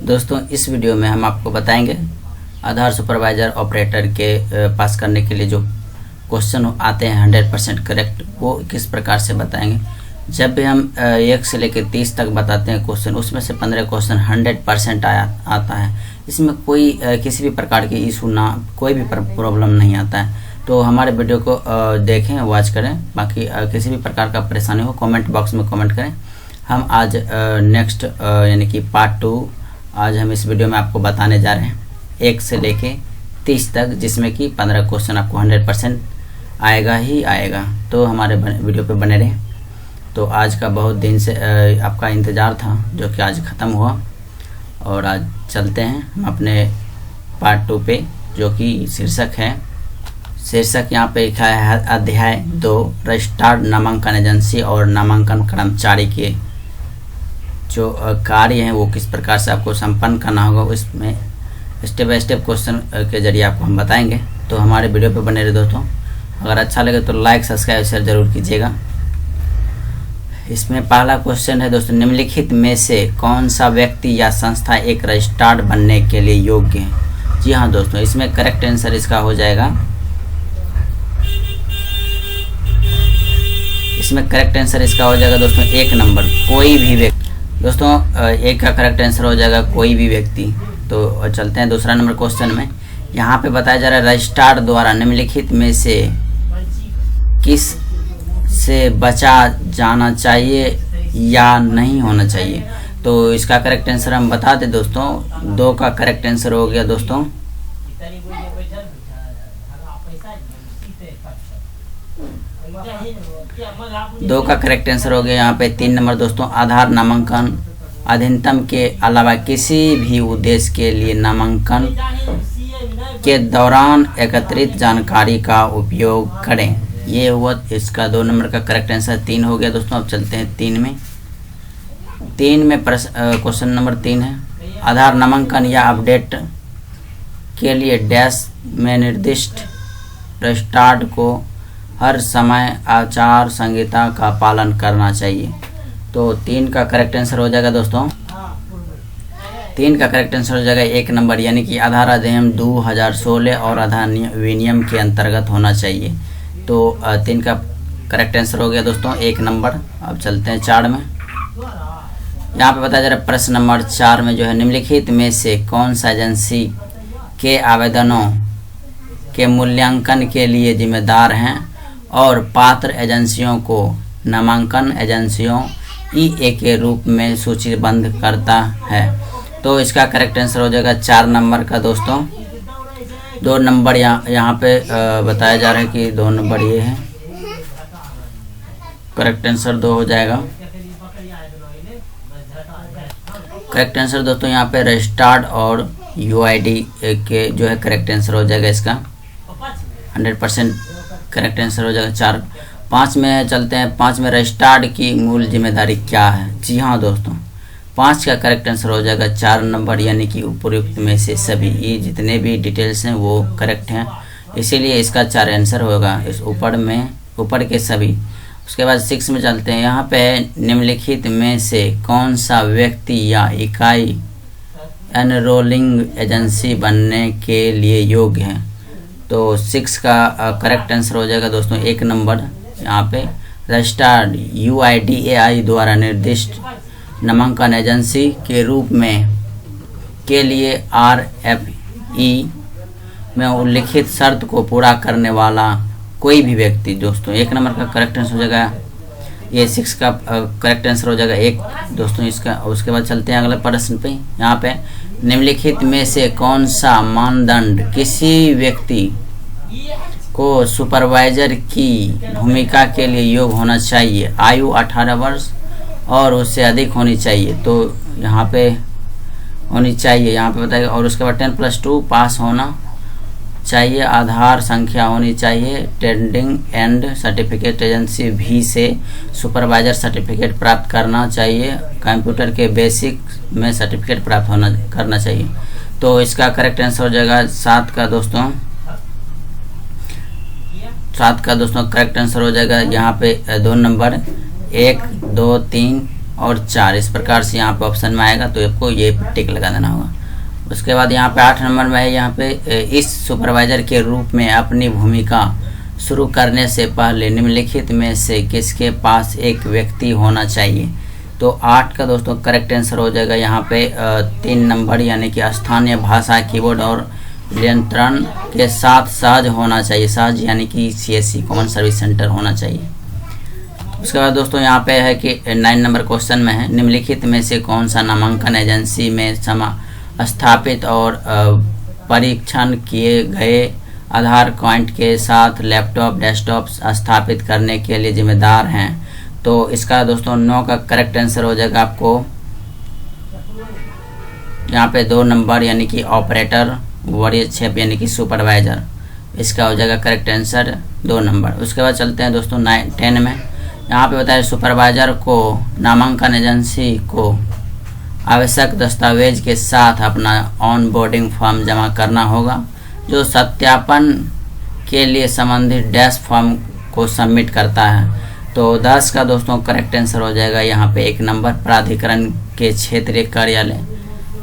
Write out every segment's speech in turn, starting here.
दोस्तों इस वीडियो में हम आपको बताएंगे आधार सुपरवाइज़र ऑपरेटर के पास करने के लिए जो क्वेश्चन आते हैं 100% करेक्ट, वो किस प्रकार से बताएंगे। जब भी हम 1 से लेकर 30 तक बताते हैं क्वेश्चन, उसमें से 15 क्वेश्चन 100% आता है। इसमें कोई किसी भी प्रकार की इशू ना, कोई भी प्रॉब्लम नहीं आता है। तो हमारे वीडियो को देखें, वॉच करें। बाकी किसी भी प्रकार का परेशानी हो कमेंट बॉक्स में कमेंट करें। हम आज नेक्स्ट यानी कि पार्ट 2 आज हम इस वीडियो में आपको बताने जा रहे हैं 1 से लेके 30 तक, जिसमें कि 15 क्वेश्चन आपको 100% आएगा ही आएगा। तो हमारे वीडियो पे बने रहें। तो आज का बहुत दिन से आपका इंतज़ार था, जो कि आज ख़त्म हुआ और आज चलते हैं हम अपने पार्ट 2 पे, जो कि शीर्षक यहाँ पे लिखा है अध्याय 2 रजिस्टर्ड नामांकन एजेंसी और नामांकन कर्मचारी के जो कार्य हैं वो किस प्रकार से आपको संपन्न करना होगा। उसमें स्टेप बाय स्टेप क्वेश्चन के जरिए आपको हम बताएंगे। तो हमारे वीडियो पे बने रहे दोस्तों। अगर अच्छा लगे तो लाइक सब्सक्राइब शेयर जरूर कीजिएगा। इसमें पहला क्वेश्चन है दोस्तों, निम्नलिखित में से कौन सा व्यक्ति या संस्था एक रजिस्ट्रार्ड बनने के लिए योग्य है। जी हाँ दोस्तों, इसमें करेक्ट आंसर इसका हो जाएगा, इसमें करेक्ट आंसर इसका हो जाएगा दोस्तों 1 नंबर, कोई भी व्यक्ति। दोस्तों 1 का करेक्ट आंसर हो जाएगा कोई भी व्यक्ति। तो चलते हैं दूसरा नंबर क्वेश्चन में। यहाँ पे बताया जा रहा है रजिस्ट्रार द्वारा निम्नलिखित में से किस से बचा जाना चाहिए या नहीं होना चाहिए। तो इसका करेक्ट आंसर हम बता दें दोस्तों, 2 का करेक्ट आंसर हो गया दोस्तों। दो का करेक्ट आंसर हो गया यहाँ पे 3 नंबर दोस्तों, आधार नामांकन अधिनियम के अलावा किसी भी उद्देश्य के लिए नामांकन के दौरान एकत्रित जानकारी का उपयोग करें। ये हुआ इसका 2 नंबर का करेक्ट आंसर। 3 हो गया दोस्तों। अब चलते हैं 3 में। क्वेश्चन नंबर 3 है, आधार नामांकन या अपडेट के लिए डैश में निर्दिष्ट रजिस्ट्रार को हर समय आचार संहिता का पालन करना चाहिए। तो 3 का करेक्ट आंसर हो जाएगा दोस्तों, 3 का करेक्ट आंसर हो जाएगा 1 नंबर, यानी कि आधार अधिनियम 2016 और अधिनियम के अंतर्गत होना चाहिए। तो 3 का करेक्ट आंसर हो गया दोस्तों 1 नंबर। अब चलते हैं 4 में। यहाँ पे बताया जा रहा है प्रश्न नंबर 4 में जो है, निम्नलिखित में से कौन सा एजेंसी के आवेदनों के मूल्यांकन के लिए जिम्मेदार हैं और पात्र एजेंसियों को नामांकन एजेंसियों EA के रूप में सूचीबद्ध करता है। तो इसका करेक्ट आंसर हो जाएगा 4 नंबर का दोस्तों। 2 नंबर यहाँ पे बताया जा रहा है कि 2 नंबर ये है, करेक्ट आंसर 2 हो जाएगा। करेक्ट आंसर दोस्तों यहाँ पे रजिस्टर्ड और UID के जो है करेक्ट आंसर हो जाएगा, इसका 100% करेक्ट आंसर हो जाएगा 4। 5 में चलते हैं। 5 में रजिस्टर्ड की मूल जिम्मेदारी क्या है। जी हाँ दोस्तों, 5 का करेक्ट आंसर हो जाएगा 4 नंबर, यानी कि उपयुक्त में से सभी, ये जितने भी डिटेल्स हैं वो करेक्ट हैं, इसीलिए इसका 4 आंसर होगा, इस ऊपर के सभी। उसके बाद 6 में चलते हैं। यहाँ पे निम्नलिखित में से कौन सा व्यक्ति या इकाई एनरोलिंग एजेंसी बनने के लिए योग्य है। तो 6 का करेक्ट आंसर हो जाएगा दोस्तों 1 नंबर, यहाँ पे रजिस्टर्ड UIDAI द्वारा निर्दिष्ट नामांकन एजेंसी के रूप में के लिए RFE में उल्लिखित शर्त को पूरा करने वाला कोई भी व्यक्ति। दोस्तों 1 नंबर का करेक्ट आंसर हो जाएगा ये। 6 का करेक्ट आंसर हो जाएगा 1 दोस्तों इसका। उसके बाद चलते हैं अगले प्रश्न पे। यहाँ पे निम्नलिखित में से कौन सा मानदंड किसी व्यक्ति को सुपरवाइजर की भूमिका के लिए योग्य होना चाहिए। आयु 18 वर्ष और उससे अधिक होनी चाहिए। तो यहाँ पे होनी चाहिए, यहाँ पे बताइए। और उसके बाद 10+2 पास होना चाहिए, आधार संख्या होनी चाहिए, ट्रेडिंग एंड सर्टिफिकेट एजेंसी भी से सुपरवाइजर सर्टिफिकेट प्राप्त करना चाहिए, कंप्यूटर के बेसिक में सर्टिफिकेट प्राप्त करना चाहिए। तो इसका करेक्ट आंसर हो जाएगा 7 का दोस्तों। 7 का दोस्तों करेक्ट आंसर हो जाएगा यहाँ पे 2 नंबर, 1, 2, 3, और 4 इस प्रकार से यहाँ पे ऑप्शन में आएगा, तो आपको ये टिक लगा देना होगा। उसके बाद यहाँ पे 8 नंबर में है, यहाँ पे इस सुपरवाइजर के रूप में अपनी भूमिका शुरू करने से पहले निम्नलिखित में से किसके पास एक व्यक्ति होना चाहिए। तो 8 का दोस्तों करेक्ट आंसर हो जाएगा यहाँ पे 3 नंबर, यानी कि स्थानीय भाषा कीबोर्ड और नियंत्रण के साथ सहज होना चाहिए। सहज यानी कि CSC कॉमन सर्विस सेंटर होना चाहिए। उसके बाद दोस्तों यहाँ पे है कि 9 नंबर क्वेश्चन में है, निम्नलिखित में से कौन सा नामांकन एजेंसी में स्थापित और परीक्षण किए गए आधार कार्ड के साथ लैपटॉप डेस्कटॉप स्थापित करने के लिए जिम्मेदार हैं। तो इसका दोस्तों 9 का करेक्ट आंसर हो जाएगा आपको यहाँ पे 2 नंबर, यानी कि ऑपरेटर वरीक्षक यानी कि सुपरवाइजर, इसका हो जाएगा करेक्ट आंसर 2 नंबर। उसके बाद चलते हैं दोस्तों 10 में। यहाँ पे बताया सुपरवाइजर को नामांकन एजेंसी को आवश्यक दस्तावेज के साथ अपना ऑन बोर्डिंग फॉर्म जमा करना होगा, जो सत्यापन के लिए संबंधित डैश फॉर्म को सबमिट करता है। तो 10 का दोस्तों करेक्ट आंसर हो जाएगा यहाँ पे 1 नंबर, प्राधिकरण के क्षेत्रीय कार्यालय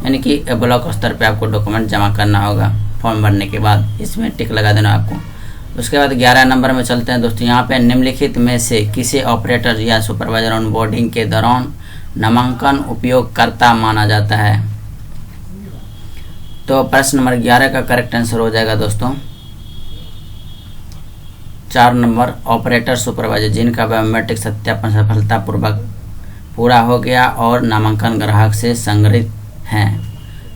यानी कि ब्लॉक स्तर पे आपको डॉक्यूमेंट जमा करना होगा फॉर्म भरने के बाद, इसमें टिक लगा देना आपको। उसके बाद 11 नंबर में चलते हैं दोस्तों। यहाँ पे निम्नलिखित में से किसे ऑपरेटर या सुपरवाइजर ऑन बोर्डिंग के दौरान नामांकन उपयोगकर्ता माना जाता है। तो प्रश्न नंबर 11 का करेक्ट आंसर हो जाएगा दोस्तों 4 नंबर, ऑपरेटर सुपरवाइजर जिनका बायोमेट्रिक सत्यापन सफलतापूर्वक पूरा हो गया और नामांकन ग्राहक से संग्रहित हैं।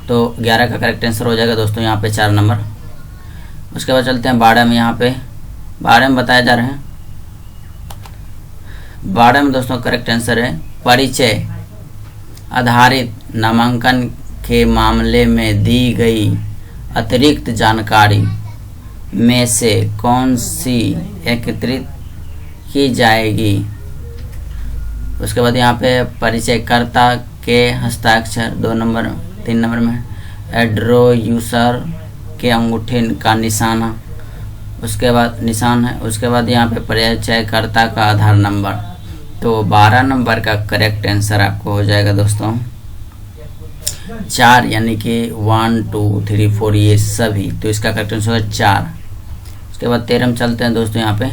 तो 11 का करेक्ट आंसर हो जाएगा दोस्तों यहाँ पे 4 नंबर। उसके बाद चलते हैं 12 में। यहाँ पे 12 में बताया जा रहा है, 12 में दोस्तों करेक्ट आंसर है परिचय आधारित नामांकन के मामले में दी गई अतिरिक्त जानकारी में से कौन सी एकत्रित की जाएगी। उसके बाद यहाँ पे परिचयकर्ता के हस्ताक्षर 2 नंबर, 3 नंबर में एड्रोयूसर के अंगूठे का निशाना, उसके बाद निशान है। उसके बाद यहाँ पे परिचयकर्ता का आधार नंबर। तो 12 नंबर का करेक्ट आंसर आपको हो जाएगा दोस्तों 4, यानी कि 1 2 3 4 ये सभी। तो इसका करेक्ट आंसर है 4। उसके बाद 13 में चलते हैं दोस्तों। यहाँ पे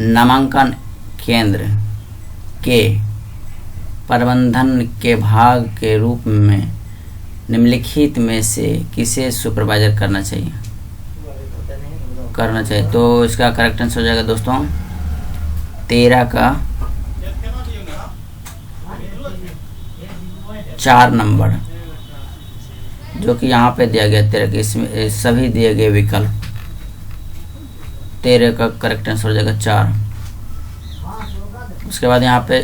नामांकन केंद्र के प्रबंधन के भाग के रूप में निम्नलिखित में से किसे सुपरवाइजर करना चाहिए। तो इसका करेक्ट आंसर हो जाएगा दोस्तों 13 का 4 नंबर, जो कि यहाँ पे दिया गया 13 के, इसमें सभी दिए गए विकल्प 13 का करेक्ट आंसर हो जाएगा 4। उसके बाद यहाँ पे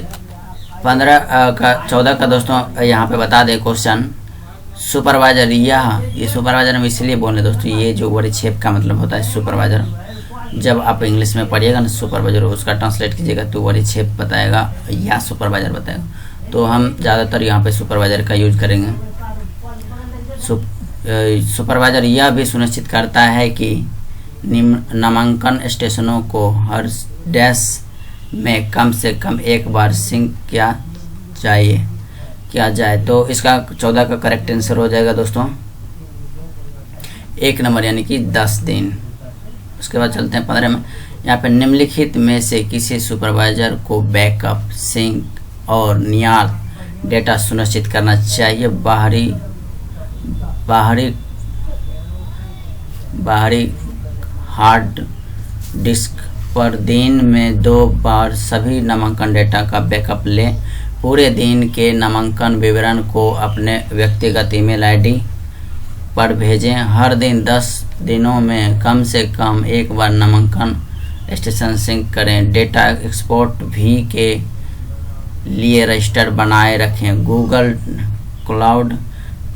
14 का दोस्तों यहाँ पे बता दें क्वेश्चन सुपरवाइजर। ये सुपरवाइजर हम इसलिए बोल रहे दोस्तों, ये जो वरीक्षक का मतलब होता है सुपरवाइजर, जब आप इंग्लिश में पढ़िएगा ना सुपरवाइजर, उसका ट्रांसलेट कीजिएगा तो वरीक्षक बताएगा या सुपरवाइजर बताएगा। तो हम ज़्यादातर यहाँ पे सुपरवाइजर का यूज करेंगे। सुपरवाइजर यह भी सुनिश्चित करता है कि नामांकन स्टेशनों को हर डैश में कम से कम एक बार सिंक किया जाए। तो इसका 14 का करेक्ट आंसर हो जाएगा दोस्तों 1 नंबर, यानी कि 10 दिन। उसके बाद चलते हैं 15 में। यहाँ पे निम्नलिखित में से किसी सुपरवाइजर को बैकअप सिंक और नियत डेटा सुनिश्चित करना चाहिए। बाहरी हार्ड डिस्क पर दिन में 2 बार सभी नामांकन डेटा का बैकअप लें। पूरे दिन के नामांकन विवरण को अपने व्यक्तिगत ईमेल आईडी पर भेजें। हर दिन 10 दिनों में कम से कम एक बार नामांकन स्टेशन सिंक करें। डेटा एक्सपोर्ट भी के लिए रजिस्टर बनाए रखें। गूगल क्लाउड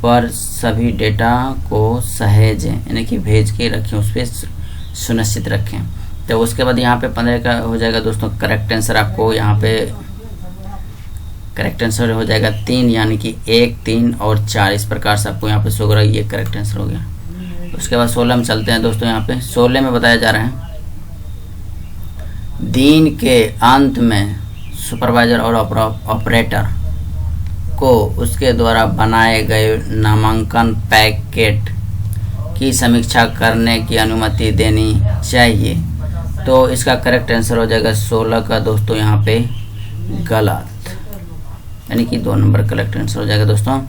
पर सभी डेटा को सहेजें, यानी कि भेज के रखें, उस पर सुनिश्चित रखें। तो उसके बाद यहाँ पे 15 का हो जाएगा दोस्तों करेक्ट आंसर। आपको यहाँ पे करेक्ट आंसर हो जाएगा 3, यानी कि 1 3 और 4 इस प्रकार से आपको यहाँ पे शो हो रहा है। ये करेक्ट आंसर हो गया। उसके बाद 16 में चलते हैं दोस्तों। यहाँ पे 16 में बताया जा रहा है दिन के अंत में सुपरवाइजर और ऑपरेटर को उसके द्वारा बनाए गए नामांकन पैकेट की समीक्षा करने की अनुमति देनी चाहिए। तो इसका करेक्ट आंसर हो जाएगा 16 का दोस्तों यहाँ पे गलत, यानी कि 2 नंबर करेक्ट आंसर हो जाएगा दोस्तों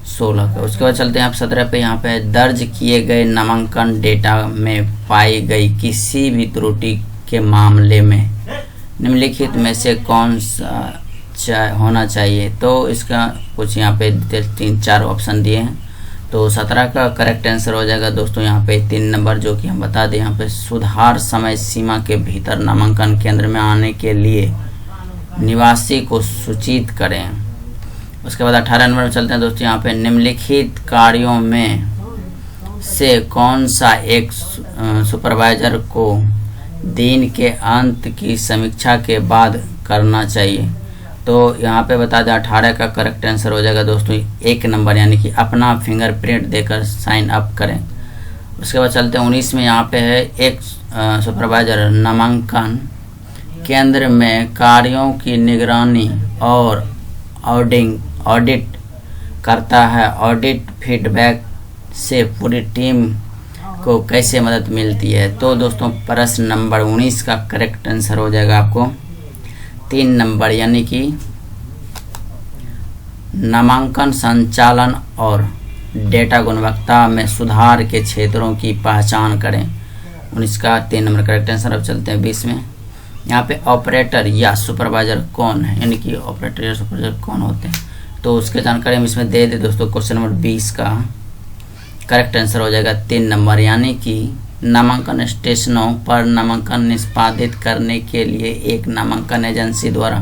16 का। उसके बाद चलते हैं आप 17 पे। यहाँ पे दर्ज किए गए नामांकन डेटा में पाई गई किसी भी त्रुटि के मामले में निम्नलिखित में से कौन सा होना चाहिए। तो इसका कुछ यहाँ पे 3-4 ऑप्शन दिए हैं। तो 17 का करेक्ट आंसर हो जाएगा दोस्तों यहाँ पे 3 नंबर, जो कि हम बता दें यहाँ पे सुधार समय सीमा के भीतर नामांकन केंद्र में आने के लिए निवासी को सूचित करें। उसके बाद 18 नंबर में चलते हैं दोस्तों। यहाँ पे निम्नलिखित कार्यों में से कौन सा एक सुपरवाइजर को दिन के अंत की समीक्षा के बाद करना चाहिए। तो यहाँ पे बता दें 18 का करेक्ट आंसर हो जाएगा दोस्तों 1 नंबर, यानी कि अपना फिंगरप्रिंट देकर साइन अप करें। उसके बाद चलते हैं 19 में। यहाँ पे है एक सुपरवाइजर नामांकन केंद्र में कार्यों की निगरानी और ऑडिट करता है। ऑडिट फीडबैक से पूरी टीम को कैसे मदद मिलती है। तो दोस्तों प्रश्न नंबर 19 का करेक्ट आंसर हो जाएगा आपको 3 नंबर, यानी कि नामांकन संचालन और डेटा गुणवत्ता में सुधार के क्षेत्रों की पहचान करें। 19 का 3 नंबर करेक्ट आंसर। अब चलते हैं 20 में। यहाँ पे ऑपरेटर या सुपरवाइजर कौन है, यानी कि ऑपरेटर या सुपरवाइजर कौन होते हैं। तो उसके जानकारी हम इसमें दे दे दोस्तों। क्वेश्चन नंबर 20 का करेक्ट आंसर हो जाएगा 3 नंबर, यानी कि नामांकन स्टेशनों पर नामांकन निष्पादित करने के लिए एक नामांकन एजेंसी द्वारा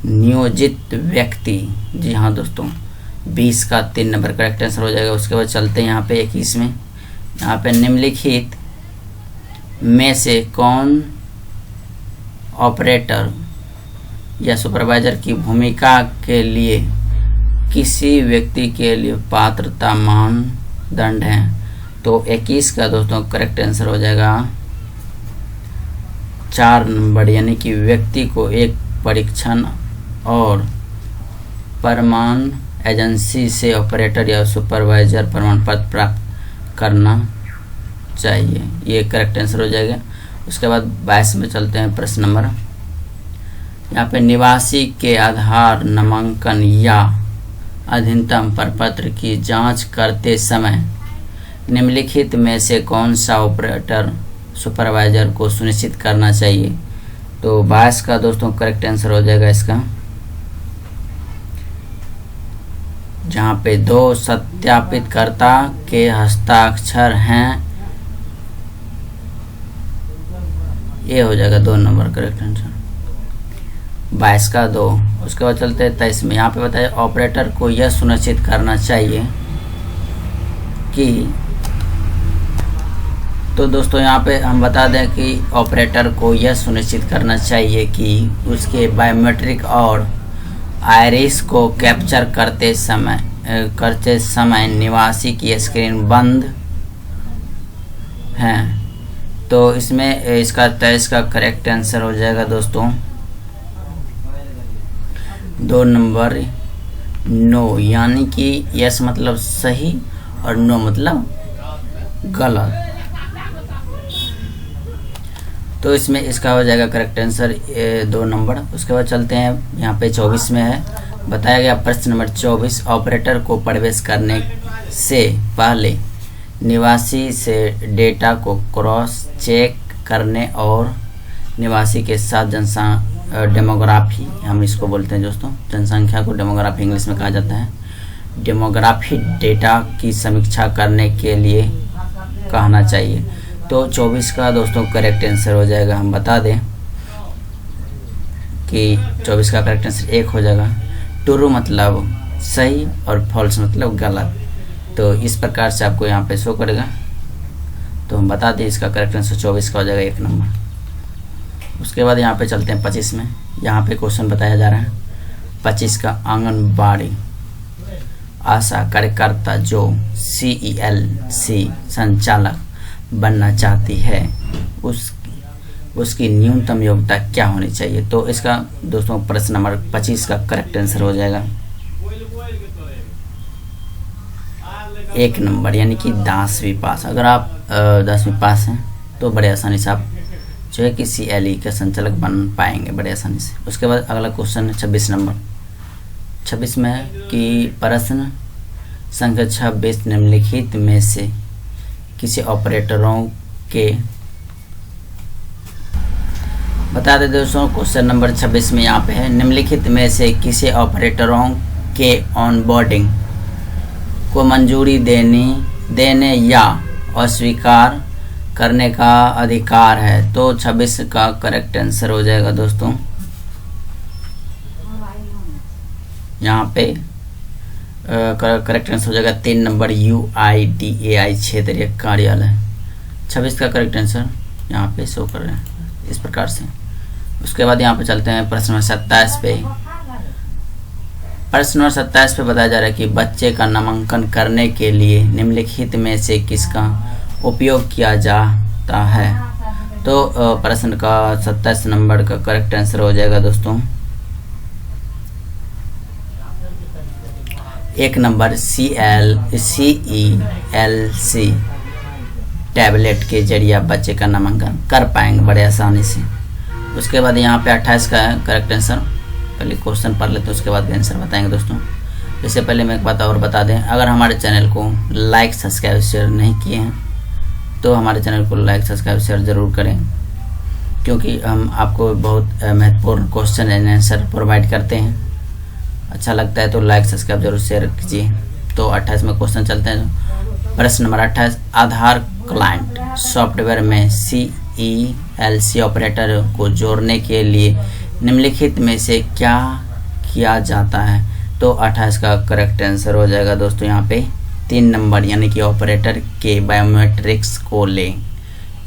नियोजित व्यक्ति। जी हाँ दोस्तों 20 का 3 नंबर करेक्ट आंसर हो जाएगा। उसके बाद चलते हैं यहाँ पे 21 में। यहाँ पे निम्नलिखित में से कौन ऑपरेटर या सुपरवाइजर की भूमिका के लिए किसी व्यक्ति के लिए पात्रता मानदंड है। तो 21 का दोस्तों करेक्ट आंसर हो जाएगा 4 नंबर, यानी कि व्यक्ति को एक परीक्षण और प्रमाण एजेंसी से ऑपरेटर या सुपरवाइजर प्रमाण पत्र प्राप्त करना चाहिए। ये करेक्ट आंसर हो जाएगा। उसके बाद 22 में चलते हैं प्रश्न नंबर। यहाँ पे निवासी के आधार नामांकन या अधीनतम प्रपत्र की जांच करते समय निम्नलिखित में से कौन सा ऑपरेटर सुपरवाइजर को सुनिश्चित करना चाहिए। तो 22 का दोस्तों करेक्ट आंसर हो जाएगा इसका, जहाँ पे 2 सत्यापितकर्ता के हस्ताक्षर हैं। ये हो जाएगा 2 नंबर करेक्ट आंसर, 22 का 2। उसके बाद चलते हैं 23 में। यहाँ पे बताया ऑपरेटर को यह सुनिश्चित करना चाहिए कि, तो दोस्तों यहाँ पे हम बता दें कि ऑपरेटर को यह सुनिश्चित करना चाहिए कि उसके बायोमेट्रिक और आइरिस को कैप्चर करते समय निवासी की स्क्रीन बंद है। तो इसमें इसका 23 का करेक्ट आंसर हो जाएगा दोस्तों 2 नंबर नो, यानी कि यस मतलब सही और नो मतलब गलत। तो इसमें इसका हो जाएगा करेक्ट आंसर 2 नंबर। उसके बाद चलते हैं यहाँ पे 24 में है बताया गया प्रश्न नंबर 24। ऑपरेटर को प्रवेश करने से पहले निवासी से डेटा को क्रॉस चेक करने और निवासी के साथ डेमोग्राफी, हम इसको बोलते हैं दोस्तों, जनसंख्या को डेमोग्राफी इंग्लिश में कहा जाता है, डेमोग्राफी डेटा की समीक्षा करने के लिए कहना चाहिए। तो 24 का दोस्तों करेक्ट आंसर हो जाएगा, हम बता दें कि 24 का करेक्ट आंसर 1 हो जाएगा। ट्रू मतलब सही और फॉल्स मतलब गलत। तो इस प्रकार से आपको यहाँ पे शो करेगा। तो हम बता दें इसका करेक्ट आंसर 24 का हो जाएगा 1 नंबर। उसके बाद यहाँ पे चलते हैं 25 में। यहाँ पे क्वेश्चन बताया जा रहा है 25 का, आंगनबाड़ी आशा कार्यकर्ता जो CELC संचालक बनना चाहती है उसकी न्यूनतम योग्यता क्या होनी चाहिए। तो इसका दोस्तों प्रश्न नंबर 25 का करेक्ट आंसर हो जाएगा 1 नंबर, यानी कि 10वीं पास। अगर आप 10वीं पास हैं तो बड़े आसानी से आप जो है कि CLE का संचालक बन पाएंगे बड़े आसानी से। उसके बाद अगला क्वेश्चन है 26 नंबर। 26 में है कि प्रश्न संख्या 26 निम्नलिखित में से किसी ऑपरेटरों के बता दें दोस्तों। क्वेश्चन नंबर 26 में यहाँ पे है निम्नलिखित में से किसी ऑपरेटरों के ऑनबोर्डिंग को मंजूरी देने या अस्वीकार करने का अधिकार है। तो 26 का करेक्ट आंसर हो जाएगा दोस्तों यहाँ पे करेक्ट आंसर हो जाएगा 3 नंबर UIDAI क्षेत्रीय कार्यालय। 26 का करेक्ट आंसर यहाँ पे शो कर रहे हैं इस प्रकार से। उसके बाद यहाँ पे चलते हैं प्रश्न नंबर 27 पे। प्रश्न नंबर 27 पे बताया जा रहा है कि बच्चे का नामांकन करने के लिए निम्नलिखित में से किसका उपयोग किया जाता है। तो प्रश्न का 27 नंबर का करेक्ट आंसर हो जाएगा दोस्तों 1 नंबर CELC टैबलेट के जरिए आप बच्चे का नामांकन कर पाएंगे बड़े आसानी से। उसके बाद यहाँ पे 28 का है करेक्ट आंसर। पहले क्वेश्चन पढ़ लेते हैं उसके बाद आंसर बताएंगे दोस्तों। इससे पहले मैं एक बात और बता दें, अगर हमारे चैनल को लाइक सब्सक्राइब शेयर नहीं किए हैं तो हमारे चैनल को लाइक सब्सक्राइब शेयर ज़रूर करें, क्योंकि हम आपको बहुत महत्वपूर्ण क्वेश्चन एंड आंसर प्रोवाइड करते हैं। अच्छा लगता है तो लाइक सब्सक्राइब जरूर शेयर कीजिए। तो 28 में क्वेश्चन चलते हैं। प्रश्न नंबर 28 आधार क्लाइंट सॉफ्टवेयर में CELC ऑपरेटर को जोड़ने के लिए निम्नलिखित में से क्या किया जाता है। तो 28 का करेक्ट आंसर हो जाएगा दोस्तों यहाँ पे 3 नंबर, यानी कि ऑपरेटर के बायोमेट्रिक्स को ले।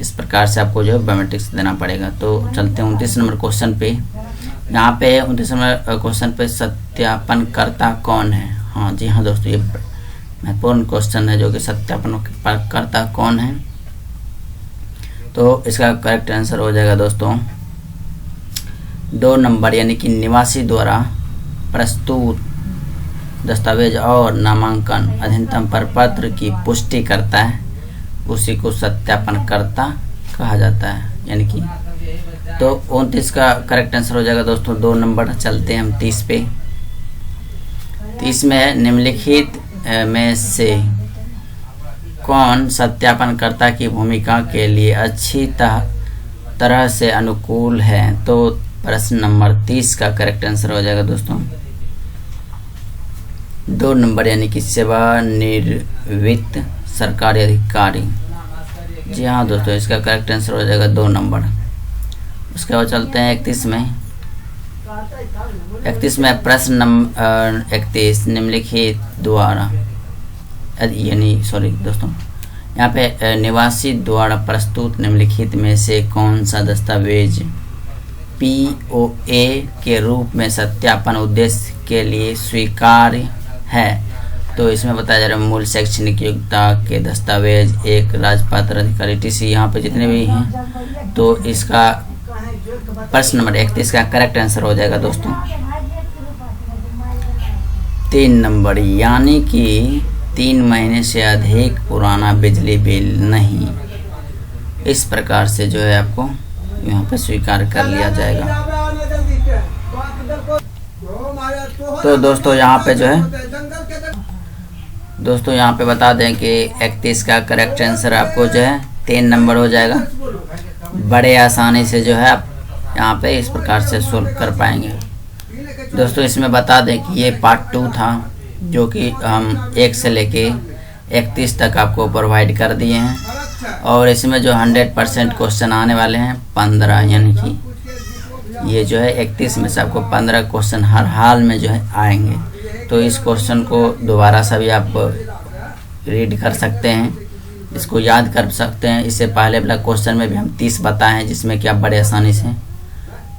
इस प्रकार से आपको जो है बायोमेट्रिक्स देना पड़ेगा। तो चलते हैं 29 नंबर क्वेश्चन पे। यहाँ पे 29 नंबर क्वेश्चन पे सत्यापनकर्ता कौन है। हाँ जी हाँ दोस्तों, ये महत्वपूर्ण क्वेश्चन है जो कि सत्यापनकर्ता कौन है। तो इसका करेक्ट आंसर हो जाएगा दोस्तों 2 नंबर, यानी कि निवासी द्वारा प्रस्तुत दस्तावेज और नामांकन अधिनियम प्रपत्र की पुष्टि करता है, उसी को सत्यापनकर्ता कहा जाता है। यानी कि तो 29 का करेक्ट आंसर हो जाएगा दोस्तों 2 नंबर। चलते हैं हम 30 पे। 30 में है निम्नलिखित में से कौन सत्यापनकर्ता की भूमिका के लिए अच्छी तरह से अनुकूल है। तो प्रश्न नंबर 30 का करेक्ट आंसर हो जाएगा दोस्तों 2 नंबर, यानी कि सेवानिवृत्त सरकारी अधिकारी। जी हाँ दोस्तों, इसका करेक्ट आंसर हो जाएगा 2 नंबर। उसके बाद चलते हैं 31 में। 31 में प्रश्न नंबर 31 निम्नलिखित द्वारा दोस्तों यहाँ पे निवासी द्वारा प्रस्तुत निम्नलिखित में से कौन सा दस्तावेज POA के रूप में सत्यापन उद्देश्य के लिए स्वीकार्य है। तो इसमें बताया जा रहा है मूल शैक्षणिक योग्यता के दस्तावेज, एक राजपत्र अधिकारी TC, यहाँ पे जितने भी हैं। तो इसका प्रश्न नंबर 31 का करेक्ट आंसर हो जाएगा दोस्तों 3 नंबर, यानी कि 3 महीने से अधिक पुराना बिजली बिल नहीं। इस प्रकार से जो है आपको यहाँ पे स्वीकार कर लिया जाएगा। तो दोस्तों यहाँ पे जो है बता दें कि 31 का करेक्ट आंसर आपको जो है 3 नंबर हो जाएगा। बड़े आसानी से जो है आप यहाँ पे इस प्रकार से सोल्व कर पाएंगे। दोस्तों इसमें बता दें कि ये पार्ट 2 था, जो कि हम 1 से लेके 31 तक आपको प्रोवाइड कर दिए हैं। और इसमें जो 100% क्वेश्चन आने वाले हैं 15, यानी कि ये जो है 31 में से आपको 15 क्वेश्चन हर हाल में जो है आएंगे। तो इस क्वेश्चन को दोबारा से भी आप रीड कर सकते हैं, इसको याद कर सकते हैं। इससे पहले वाला क्वेश्चन में भी हम 30 बताए हैं, जिसमें कि आप बड़े आसानी से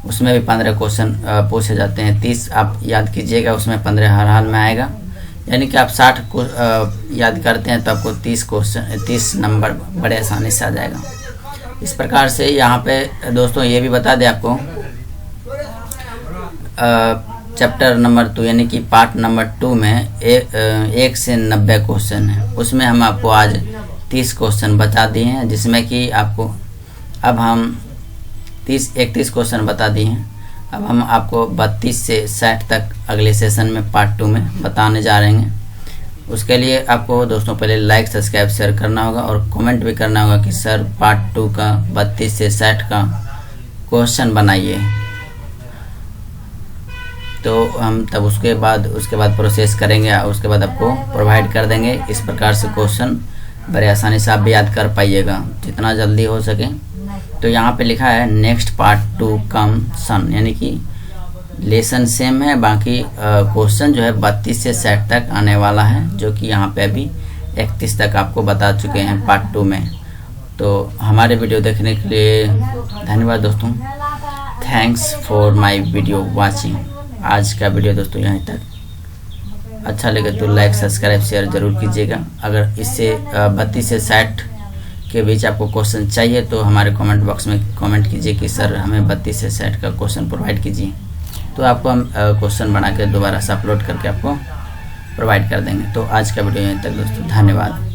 उसमें भी 15 क्वेश्चन पूछे जाते हैं। 30 आप याद कीजिएगा, उसमें 15 हर हाल में आएगा। यानी कि आप 60 को याद करते हैं तो आपको 30 नंबर बड़े आसानी से आ जाएगा। इस प्रकार से यहाँ पे दोस्तों ये भी बता दें आपको, चैप्टर नंबर 2 यानी कि पार्ट नंबर 2 में 1 से 90 क्वेश्चन है, उसमें हम आपको आज 30 क्वेश्चन बता दिए हैं, जिसमें कि आपको अब हम 31 क्वेश्चन बता दिए हैं। अब हम आपको 32 से 60 तक अगले सेशन में पार्ट 2 में बताने जा रहे हैं। उसके लिए आपको दोस्तों पहले लाइक सब्सक्राइब शेयर करना होगा और कमेंट भी करना होगा कि सर पार्ट 2 का 32 से 60 का क्वेश्चन बनाइए, तो हम तब उसके बाद प्रोसेस करेंगे और उसके बाद आपको प्रोवाइड कर देंगे। इस प्रकार से क्वेश्चन बड़े आसानी से आप भी याद कर पाइएगा जितना जल्दी हो सके। तो यहाँ पे लिखा है नेक्स्ट पार्ट 2 कम सन, यानी कि लेसन सेम है, बाकी क्वेश्चन जो है 32 से 60 तक आने वाला है, जो कि यहाँ पे अभी 31 तक आपको बता चुके हैं पार्ट 2 में। तो हमारे वीडियो देखने के लिए धन्यवाद दोस्तों। Thanks for my video watching. आज का वीडियो दोस्तों यहीं तक। अच्छा लगे तो लाइक सब्सक्राइब शेयर ज़रूर कीजिएगा। अगर इससे 32 से 60 के बीच आपको क्वेश्चन चाहिए तो हमारे कमेंट बॉक्स में कमेंट कीजिए कि सर हमें 32 से 60 का क्वेश्चन प्रोवाइड कीजिए, तो आपको हम क्वेश्चन बना के दोबारा से अपलोड करके आपको प्रोवाइड कर देंगे। तो आज का वीडियो यहीं तक दोस्तों, धन्यवाद।